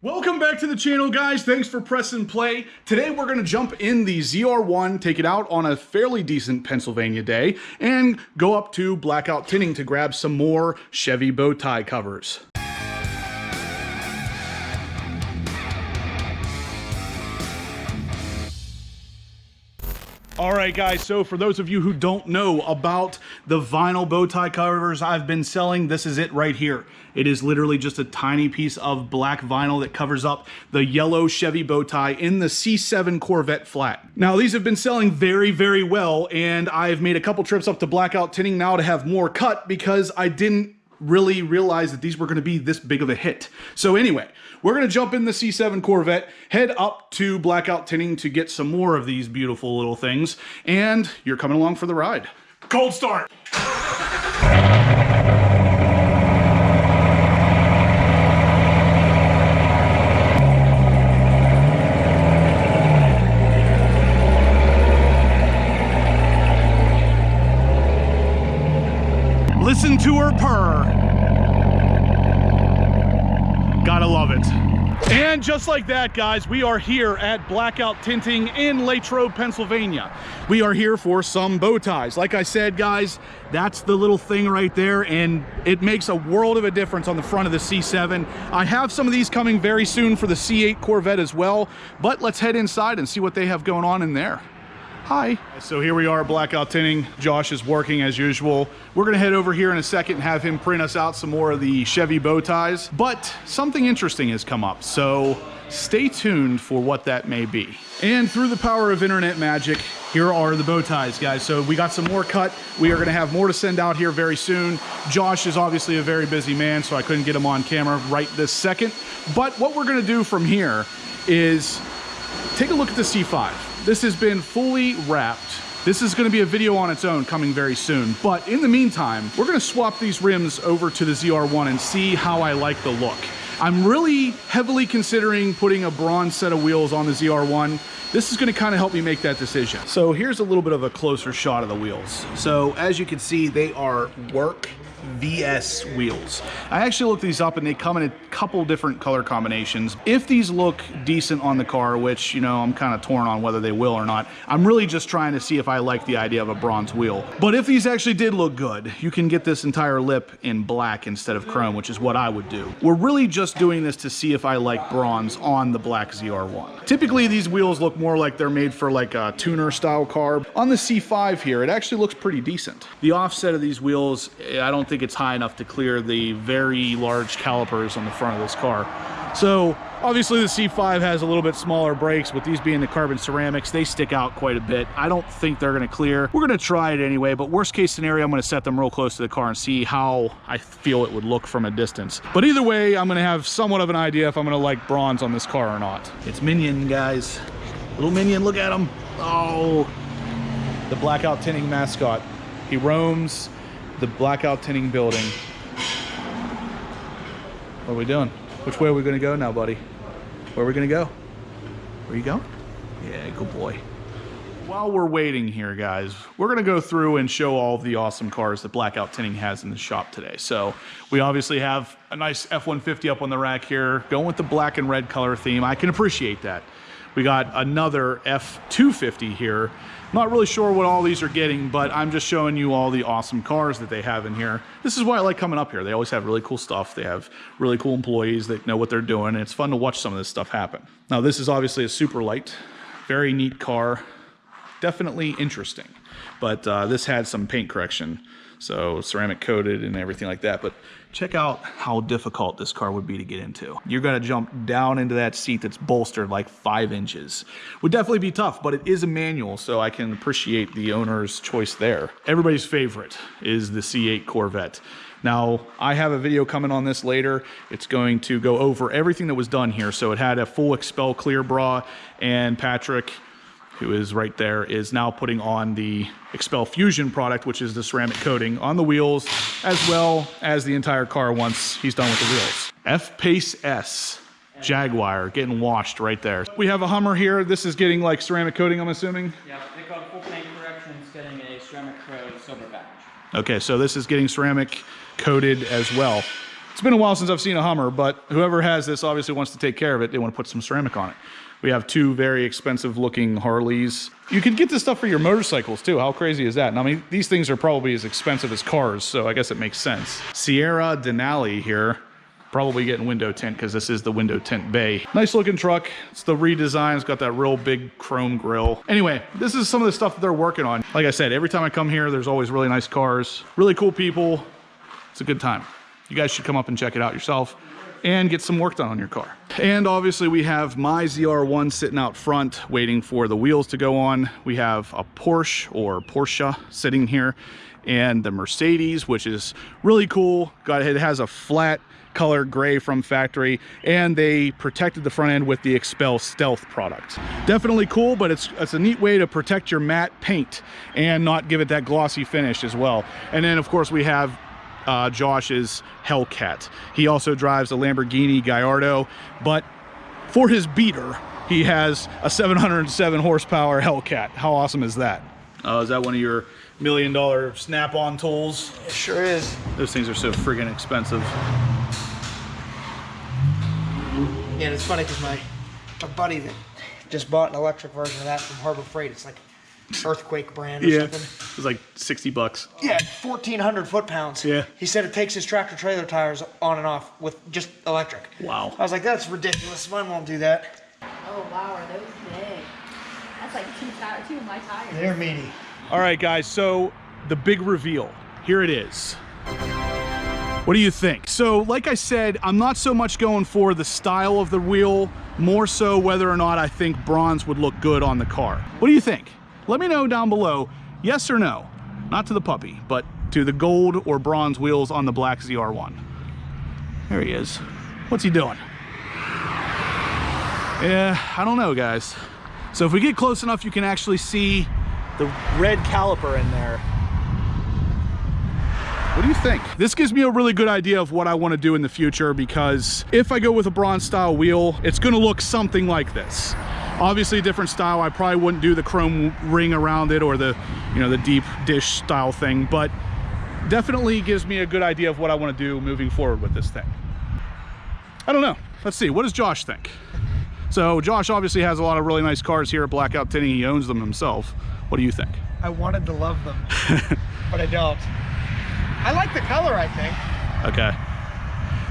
Welcome back to the channel, guys. Thanks for pressing play. Today we're going to jump in the ZR1, take it out on a fairly decent Pennsylvania day, and go up to Blackout Tinting to grab some more Chevy bow tie covers. All right, guys, so for those of you who don't know about the vinyl bow tie covers I've been selling, this is it right here. It is literally just a tiny piece of black vinyl that covers up the yellow Chevy bow tie in the C7 Corvette flat. Now, these have been selling very, very well, and I've made a couple trips up to Blackout Tinting now to have more cut because I didn't really realize that these were going to be this big of a hit. So anyway, we're going to jump in the C7 Corvette, head up to Blackout Tinting to get some more of these beautiful little things, and you're coming along for the ride. Cold start. Listen to her purr. Gotta love it. And just like that, guys, we are here at Blackout Tinting in Latrobe, Pennsylvania. We are here for some bow ties. Like I said, guys, that's the little thing right there, and it makes a world of a difference on the front of the C7. I have some of these coming very soon for the C8 Corvette as well, but let's head inside and see what they have going on in there. Hi. So here we are, Blackout Tinting. Josh is working as usual. We're gonna head over here in a second and have him print us out some more of the Chevy bow ties, but something interesting has come up, so stay tuned for what that may be. And through the power of internet magic, here are the bow ties, guys. So we got some more cut. We are gonna have more to send out here very soon. Josh is obviously a very busy man, so I couldn't get him on camera right this second. But what we're gonna do from here is take a look at the C5. This has been fully wrapped. This is gonna be a video on its own coming very soon. But in the meantime, we're gonna swap these rims over to the ZR1 and see how I like the look. I'm really heavily considering putting a bronze set of wheels on the ZR1. This is gonna kind of help me make that decision. So here's a little bit of a closer shot of the wheels. So as you can see, they are work VS wheels. I actually looked these up and they come in a couple different color combinations. If these look decent on the car, which, you know, I'm kind of torn on whether they will or not, I'm really just trying to see if I like the idea of a bronze wheel. But if these actually did look good, you can get this entire lip in black instead of chrome, which is what I would do. We're really just doing this to see if I like bronze on the black ZR1. Typically, these wheels look more like they're made for like a tuner style car. On the C5 here, it actually looks pretty decent. The offset of these wheels, I don't think it's high enough to clear the very large calipers on the front of this car. So obviously the C5 has a little bit smaller brakes, but these being the carbon ceramics, they stick out quite a bit. I don't think they're gonna clear. We're gonna try it anyway, but worst case scenario, I'm gonna set them real close to the car and see how I feel it would look from a distance. But either way, I'm gonna have somewhat of an idea if I'm gonna like bronze on this car or not. It's Minion, guys. Little Minion, look at him. Oh, the Blackout Tinting mascot. He roams the Blackout Tinting building. What are we doing? Which way are we gonna go now, buddy? Where are we gonna go? Where you going? Yeah, good boy. While we're waiting here, guys, we're gonna go through and show all of the awesome cars that Blackout Tinting has in the shop today. So we obviously have a nice F-150 up on the rack here, going with the black and red color theme. I can appreciate that. We got another F-250 here. Not really sure what all these are getting, but I'm just showing you all the awesome cars that they have in here. This is why I like coming up here. They always have really cool stuff. They have really cool employees that know what they're doing, and it's fun to watch some of this stuff happen. Now, this is obviously a super light, very neat car. Definitely interesting, but this had some paint correction, so ceramic coated and everything like that. But check out how difficult this car would be to get into. You're gonna jump down into that seat that's bolstered like 5 inches. Would definitely be tough, but it is a manual, so I can appreciate the owner's choice there. Everybody's favorite is the C8 Corvette. Now, I have a video coming on this later. It's going to go over everything that was done here. So it had a full XPEL clear bra, and Patrick, who is right there, is now putting on the XPEL Fusion product, which is the ceramic coating on the wheels, as well as the entire car once he's done with the wheels. F-Pace S Jaguar getting washed right there. We have a Hummer here. This is getting like ceramic coating, I'm assuming? Yeah, they call it full paint corrections, getting a ceramic coat silver badge. Okay, so this is getting ceramic coated as well. It's been a while since I've seen a Hummer, but whoever has this obviously wants to take care of it. They want to put some ceramic on it. We have two very expensive looking Harleys. You could get this stuff for your motorcycles too. How crazy is that? And I mean, these things are probably as expensive as cars, so I guess it makes sense. Sierra Denali here. Probably getting window tint because this is the window tint bay. Nice looking truck. It's the redesign. It's got that real big chrome grille. Anyway, this is some of the stuff that they're working on. Like I said, every time I come here, there's always really nice cars, really cool people. It's a good time. You guys should come up and check it out yourself and get some work done on your car. And obviously we have my ZR1 sitting out front waiting for the wheels to go on. We have a Porsche sitting here and the Mercedes, which is really cool. It has a flat color gray from factory, and they protected the front end with the XPEL Stealth product. Definitely cool, but it's a neat way to protect your matte paint and not give it that glossy finish as well. And then of course we have Josh's Hellcat. He also drives a Lamborghini Gallardo, but for his beater, he has a 707 horsepower Hellcat. How awesome is that? Is that one of your $1 million snap-on tools? It sure is. Those things are so friggin' expensive. Yeah, and it's funny because my buddy that just bought an electric version of that from Harbor Freight. It's like Earthquake brand or something. It's like 60 bucks. Yeah, 1,400 foot-pounds. Yeah. He said it takes his tractor-trailer tires on and off with just electric. Wow. I was like, that's ridiculous. Mine won't do that. Oh wow, are those big? That's like two of my tires. They're meaty. All right, guys, so the big reveal. Here it is. What do you think? So, like I said, I'm not so much going for the style of the wheel, more so whether or not I think bronze would look good on the car. What do you think? Let me know down below, yes or no. Not to the puppy, but to the gold or bronze wheels on the black ZR1. There he is. What's he doing? Yeah, I don't know, guys. So if we get close enough, you can actually see the red caliper in there. What do you think? This gives me a really good idea of what I want to do in the future, because if I go with a bronze style wheel, it's going to look something like this. Obviously a different style. I probably wouldn't do the chrome ring around it or the, you know, the deep dish style thing, but definitely gives me a good idea of what I want to do moving forward with this thing. I don't know. Let's see. What does Josh think? So Josh obviously has a lot of really nice cars here at Blackout Tinting. He owns them himself. What do you think? I wanted to love them, but I don't. I like the color, I think. Okay.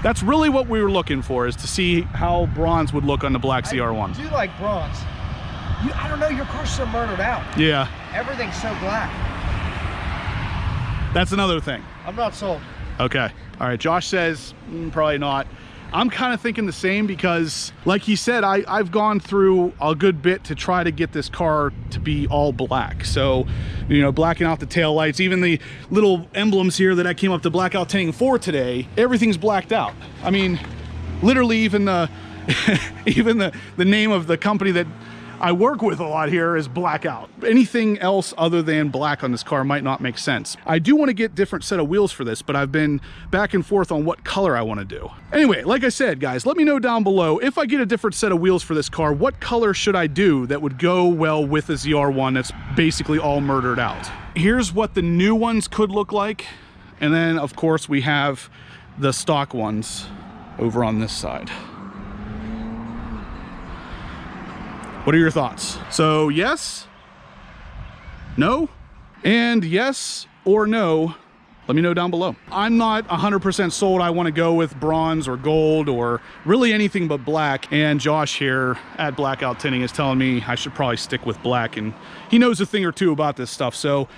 That's really what we were looking for, is to see how bronze would look on the black ZR1. I do like bronze. I don't know, your car's so murdered out. Yeah. Everything's so black. That's another thing. I'm not sold. Okay. All right. Josh says probably not. I'm kind of thinking the same, because like he said, I've gone through a good bit to try to get this car to be all black. So, you know, blacking out the taillights, even the little emblems here that I came up to Blackout Tinting for today, everything's blacked out. I mean, literally even the even the name of the company that I work with a lot here is blackout. Anything else other than black on this car might not make sense. I do want to get different set of wheels for this, but I've been back and forth on what color I want to do. Anyway, like I said, guys, let me know down below, if I get a different set of wheels for this car, what color should I do that would go well with a ZR1 that's basically all murdered out? Here's what the new ones could look like. And then of course we have the stock ones over on this side. What are your thoughts? So yes, no, and yes or no, let me know down below. I'm not 100% sold. I want to go with bronze or gold or really anything but black. And Josh here at Blackout Tinting is telling me I should probably stick with black, and he knows a thing or two about this stuff. So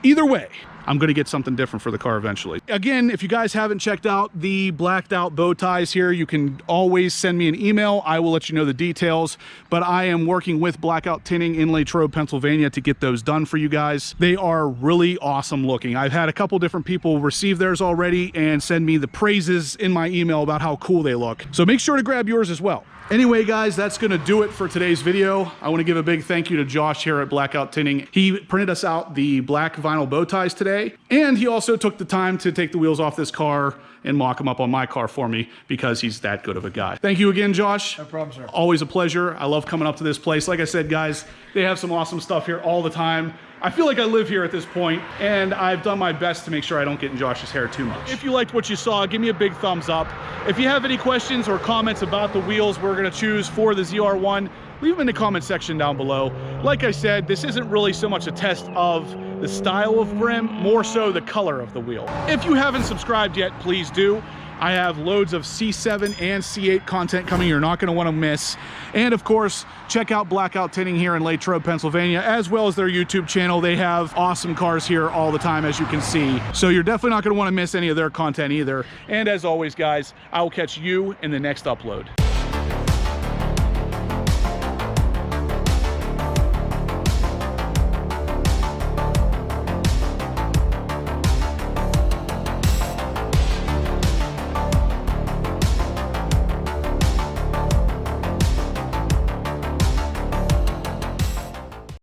either way, I'm gonna get something different for the car eventually. Again, if you guys haven't checked out the blacked out bow ties here, you can always send me an email. I will let you know the details, but I am working with Blackout Tinting in Latrobe, Pennsylvania to get those done for you guys. They are really awesome looking. I've had a couple different people receive theirs already and send me the praises in my email about how cool they look. So make sure to grab yours as well. Anyway, guys, that's gonna do it for today's video. I wanna give a big thank you to Josh here at Blackout Tinting. He printed us out the black vinyl bow ties today, and he also took the time to take the wheels off this car and mock them up on my car for me, because he's that good of a guy. Thank you again, Josh. No problem, sir. Always a pleasure. I love coming up to this place. Like I said, guys, they have some awesome stuff here all the time. I feel like I live here at this point, and I've done my best to make sure I don't get in Josh's hair too much. If you liked what you saw, give me a big thumbs up. If you have any questions or comments about the wheels we're gonna choose for the ZR1, leave them in the comment section down below. Like I said, this isn't really so much a test of the style of rim, more so the color of the wheel. If you haven't subscribed yet, please do. I have loads of C7 and C8 content coming you're not going to want to miss. And of course, check out Blackout Tinting here in Latrobe, Pennsylvania, as well as their YouTube channel. They have awesome cars here all the time, as you can see. So you're definitely not going to want to miss any of their content either. And as always, guys, I will catch you in the next upload.